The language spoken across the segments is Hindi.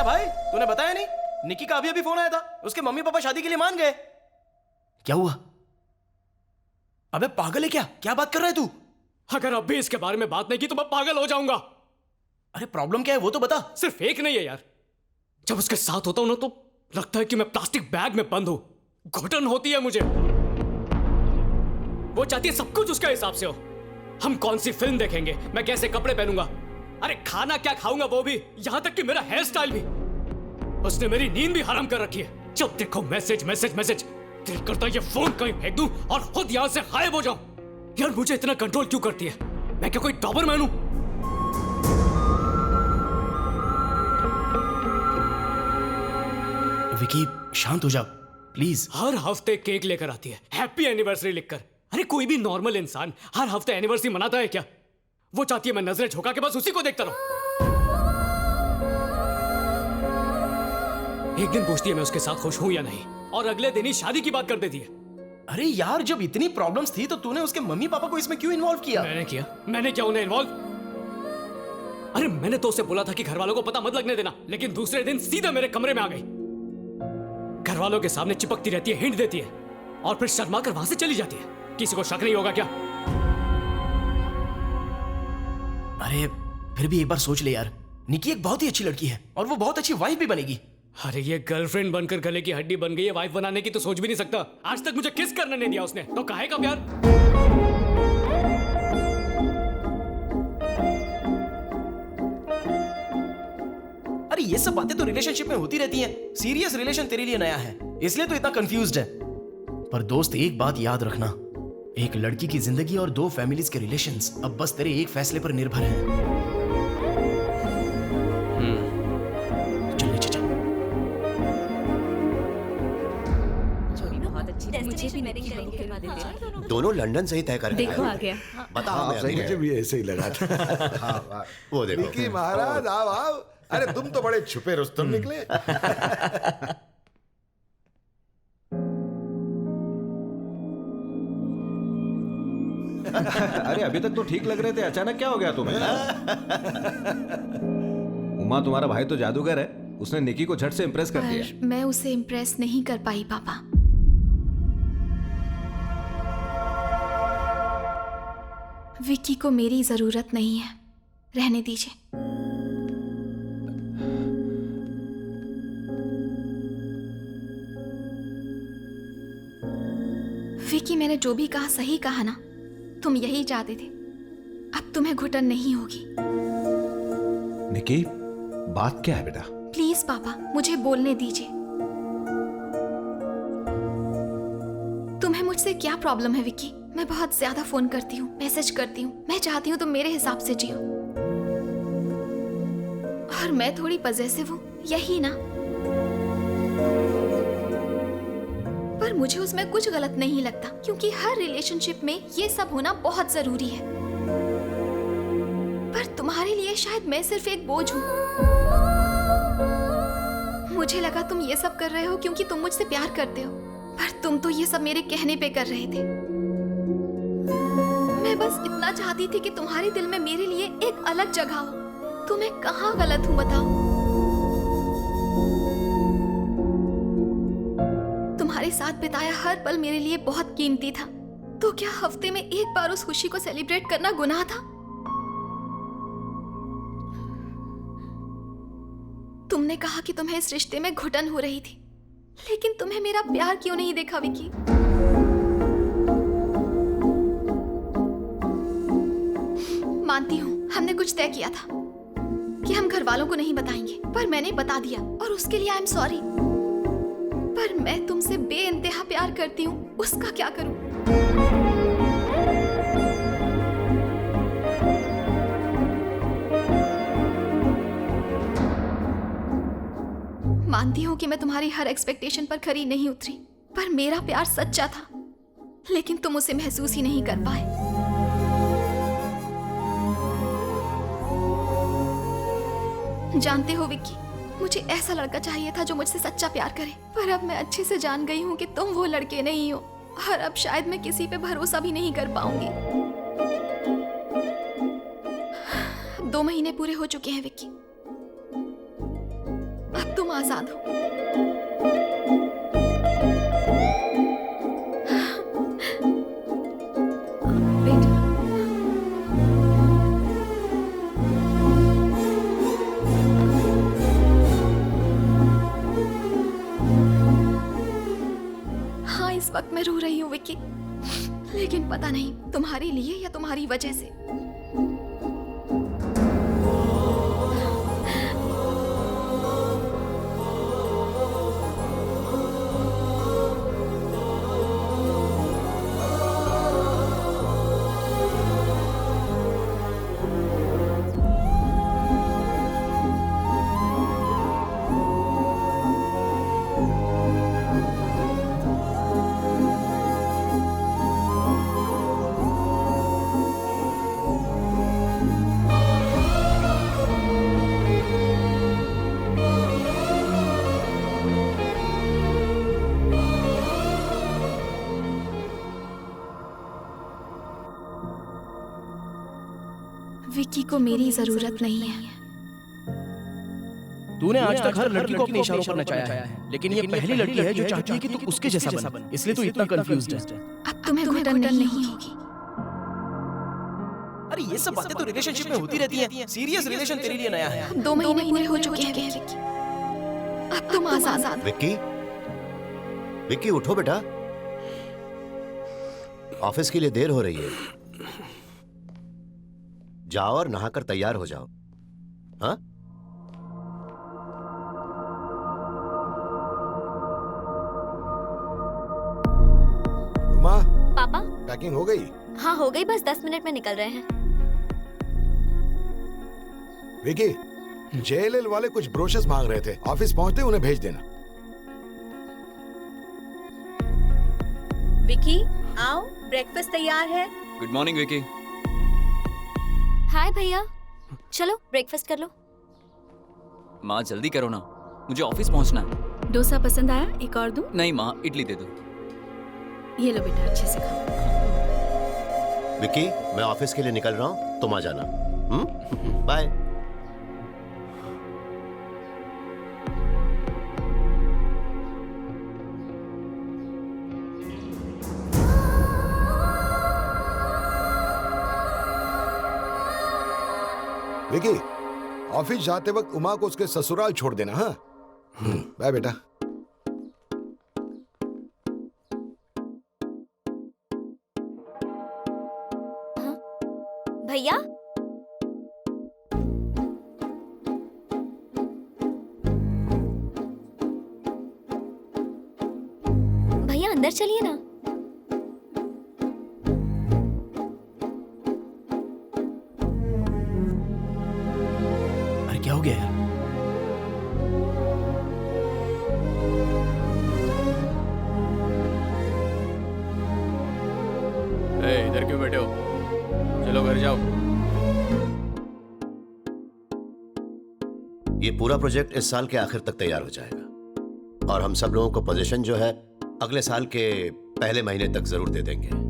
भाई, तूने बताया नहीं? निकी का अभी अभी फोन आया था, उसके मम्मी पापा शादी के लिए मान गए। क्या हुआ? अबे पागल है क्या? क्या बात कर रहा है तू? अगर अब भी इसके बारे में बात नहीं की तो मैं पागल हो जाऊंगा। अरे प्रॉब्लम क्या है वो तो बता। सिर्फ एक नहीं है यार, जब उसके साथ होता हूं ना तो लगता है कि मैं प्लास्टिक बैग में बंद हूं। घुटन होती है मुझे। वो चाहती है सब कुछ उसके हिसाब से हो। हम कौन सी फिल्म देखेंगे, मैं कैसे कपड़े पहनूंगा, अरे खाना क्या खाऊंगा वो भी, यहां तक कि मेरा हेयर स्टाइल भी। उसने मेरी नींद भी हराम कर रखी है। जब देखो मैसेज मैसेज मैसेज। दिल करता है ये फोन कहीं फेंक दूं और खुद यहां से गायब हो जाऊं। यार मुझे इतना कंट्रोल क्यों करती है? मैं क्या कोई डॉबरमैन हूं? विकी शांत हो जाओ प्लीज। हर हफ्ते केक लेकर आती है, हैप्पी एनिवर्सरी लिखकर। अरे कोई भी नॉर्मल इंसान हर हफ्ते एनिवर्सरी मनाता है क्या? वो चाहती है मैं नजरें झुका के बस उसी को देखता रहूं। एक दिन पूछती है मैं उसके साथ खुश हूं या नहीं, और अगले दिन ही शादी की बात कर देती है। अरे यार जब इतनी प्रॉब्लम्स थी तो तूने उसके मम्मी पापा को इसमें क्यों इन्वॉल्व किया? मैंने क्या उन्हें इन्वॉल्व? अरे मैंने तो उसे बोला था कि घर वालों को पता मत लगने देना, लेकिन दूसरे दिन सीधा मेरे कमरे में आ गई। घर वालों के सामने चिपकती रहती है, हिंट देती है और फिर शर्मा कर वहां से चली जाती है। किसी को शक नहीं होगा क्या? अरे फिर भी एक बार सोच ले यार, निकी एक बहुत ही अच्छी लड़की है और वो बहुत अच्छी वाइफ भी बनेगी। अरे ये गर्लफ्रेंड बनकर गले की हड्डी बन गई है, वाइफ बनाने की तो सोच भी नहीं सकता। आज तक मुझे किस करने नहीं दिया उसने, तो काहे का प्यार? अरे ये सब बातें तो रिलेशनशिप में होती रहती हैं। सीरियस रिलेशन तेरे लिए नया है इसलिए तो इतना कंफ्यूज्ड है। पर दोस्त एक बात याद रखना, एक लड़की की जिंदगी और दो फैमिलीज के रिलेशंस अब बस तेरे एक फैसले पर निर्भर हैं। चल नीचे चल। दोनों लंदन से ही तय कर देखो आ गया। बता मुझे भी ऐसे ही लगा था। वो देखो निकी महाराज आओ आओ। अरे तुम तो बड़े छुपे रुस्तम निकले। अरे अभी तक तो ठीक लग रहे थे, अचानक क्या हो गया तुम्हें? उमा तुम्हारा भाई तो जादूगर है, उसने निकी को झट से इम्प्रेस कर दिया। मैं उसे इम्प्रेस नहीं कर पाई पापा। विक्की को मेरी जरूरत नहीं है, रहने दीजिए। विक्की मैंने जो भी कहा सही कहा ना, तुम यही चाहते थे। अब तुम्हें घुटन नहीं होगी। निकी बात क्या है बेटा? प्लीज पापा मुझे बोलने दीजिए। तुम्हें मुझसे क्या प्रॉब्लम है विक्की? मैं बहुत ज्यादा फोन करती हूँ, मैसेज करती हूँ। मैं चाहती हूँ तुम मेरे हिसाब से जियो। और मैं थोड़ी पजेसिव हूँ, यही ना? पर मुझे उसमें कुछ गलत नहीं लगता, क्योंकि हर रिलेशनशिप में ये सब होना बहुत जरूरी है। पर तुम्हारे लिए शायद मैं सिर्फ एक बोझ हूँ। मुझे लगा तुम ये सब कर रहे हो क्योंकि तुम मुझसे प्यार करते हो, पर तुम तो ये सब मेरे कहने पे कर रहे थे। मैं बस इतना चाहती थी कि तुम्हारे दिल में मेरे लिए एक अलग जगह हो। तो मैं कहाँ गलत हूँ बताओ? तुम्हारे साथ बिताया हर पल मेरे लिए बहुत कीमती था, तो क्या हफ्ते में एक बार उस खुशी को सेलिब्रेट करना गुनाह था? तुमने कहा कि तुम्हें इस रिश्ते में घुटन हो रही थी, लेकिन तुम्हें मेरा प्यार क्यों नहीं देखा विकी? मानती हूँ हमने कुछ तय किया था कि हम घर वालों को नहीं बताएंगे, पर मैंने बता दिया और उसके लिए आई एम सॉरी। पर मैं तुमसे बेइंतहा प्यार करती हूँ, उसका क्या करूँ? मानती हूँ कि मैं तुम्हारी हर एक्सपेक्टेशन पर खरी नहीं उतरी, पर मेरा प्यार सच्चा था, लेकिन तुम उसे महसूस ही नहीं कर पाए। जानते हो विक्की, मुझे ऐसा लड़का चाहिए था जो मुझसे सच्चा प्यार करे, पर अब मैं अच्छे से जान गई हूँ कि तुम वो लड़के नहीं हो, और अब शायद मैं किसी पे भरोसा भी नहीं कर पाऊंगी। 2 महीने पूरे हो चुके हैं विक्की। अब तुम आजाद हो। बेटा, हाँ इस वक्त मैं रो रही हूँ विक्की, लेकिन पता नहीं तुम्हारे लिए या तुम्हारी वजह से। विक्की को मेरी जरूरत नहीं है। तूने आज तक हर लड़की को अपने इशारों पर नचाया है, लेकिन ये पहली लड़की है जो चाहती है कि तू उसके जैसा बन, इसलिए तू इतना कंफ्यूज्ड है। अब तुम्हें घुटन नहीं होगी। अरे ये सब बातें तो रिलेशनशिप में होती रहती हैं। सीरियस रिलेशन तेरे लिए नया है। 2 महीने पूरे हो चुके हैं विक्की, अब तुम आजाद। विक्की, विक्की उठो बेटा, ऑफिस के लिए देर हो रही है। जाओ और नहाकर तैयार हो जाओ। हाँ? उमा, पापा, पैकिंग हो गई? हाँ हो गई, बस 10 मिनट में निकल रहे हैं। विकी, जेएलएल वाले कुछ ब्रोशर्स मांग रहे थे, ऑफिस पहुंचते उन्हें भेज देना। विकी आओ, ब्रेकफास्ट तैयार है। Good morning Vicky. हाय भैया, चलो ब्रेकफास्ट कर लो। माँ जल्दी करो ना, मुझे ऑफिस पहुंचना है। डोसा पसंद आया? एक और दूं? नहीं माँ, इडली दे दो। ये लो बेटा, अच्छे से खाओ। विक्की, मैं ऑफिस के लिए निकल रहा हूँ, तुम आ जाना। बाय। विकी, ऑफिस जाते वक्त उमा को उसके ससुराल छोड़ देना। हाँ, बाय बेटा। भैया, भैया अंदर चलिए ना। अरे क्या हो गया यार? इधर क्यों बैठे हो? चलो घर जाओ। ये पूरा प्रोजेक्ट इस साल के आखिर तक तैयार हो जाएगा और हम सब लोगों को पोजीशन जो है अगले साल के पहले महीने तक जरूर दे देंगे।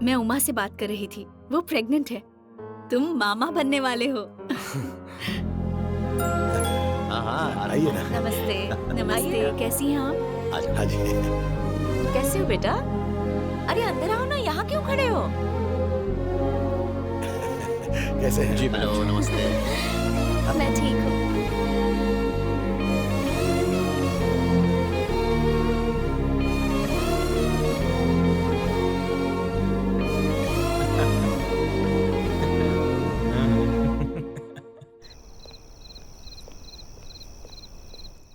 मैं उमा से बात कर रही थी, वो प्रेग्नेंट है। तुम मामा बनने वाले हो। हाँ आइए ना। नमस्ते। नमस्ते, कैसी हैं आप? हाँ जी। कैसे हो बेटा? अरे अंदर आओ ना, यहाँ क्यों खड़े हो? कैसे हैं? जी हेलो नमस्ते। मैं ठीक हूँ।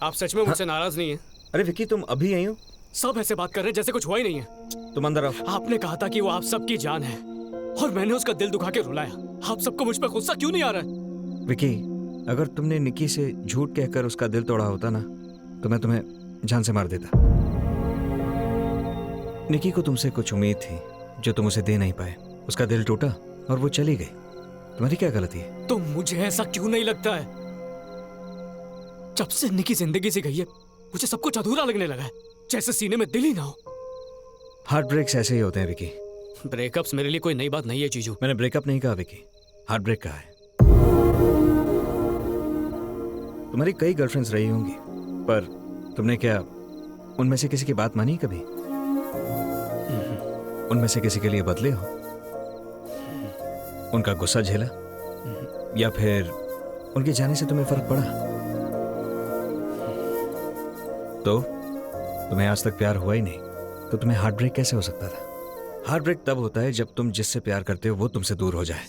आप सच में मुझसे नाराज नहीं हैं? अरे विकी, तुम अभी आई हो? सब ऐसे बात कर रहे हैं जैसे कुछ हुआ ही नहीं है। तुम अंदर आओ। आपने कहा था कि वो आप सबकी जान है और मैंने उसका दिल दुखा के रुलाया। आप सबको मुझ पर गुस्सा क्यों नहीं आ रहा है? विकी, अगर तुमने निकी से झूठ कहकर उसका दिल तोड़ा होता ना, तो मैं तुम्हें जान से मार देता। निकी को तुमसे कुछ उम्मीद थी जो तुम उसे दे नहीं पाए। उसका दिल टूटा और वो चली गई। तुम्हारी क्या गलती है? तो मुझे ऐसा क्यों नहीं लगता है? जब से निकी जिंदगी से गई है मुझे सब कुछ अधूरा लगने लगा है, जैसे सीने में दिल ही ना हो। हार्ट ब्रेक्स ऐसे ही होते हैं विकी। ब्रेकअप्स मेरे लिए कोई नई बात नहीं है जीजू। मैंने ब्रेकअप नहीं कहा विकी, हार्ट ब्रेक कहा है। तुम्हारी कई गर्लफ्रेंड्स रही होंगी, पर तुमने क्या उनमें से किसी की बात मानी कभी? उनमें से किसी के लिए बदले हो? उनका गुस्सा झेला? या फिर उनके जाने से तुम्हें फर्क पड़ा? तो तुम्हें आज तक प्यार हुआ ही नहीं, तो तुम्हें हार्ट ब्रेक कैसे हो सकता था? हार्ट ब्रेक तब होता है जब तुम जिससे प्यार करते हो वो तुमसे दूर हो जाए।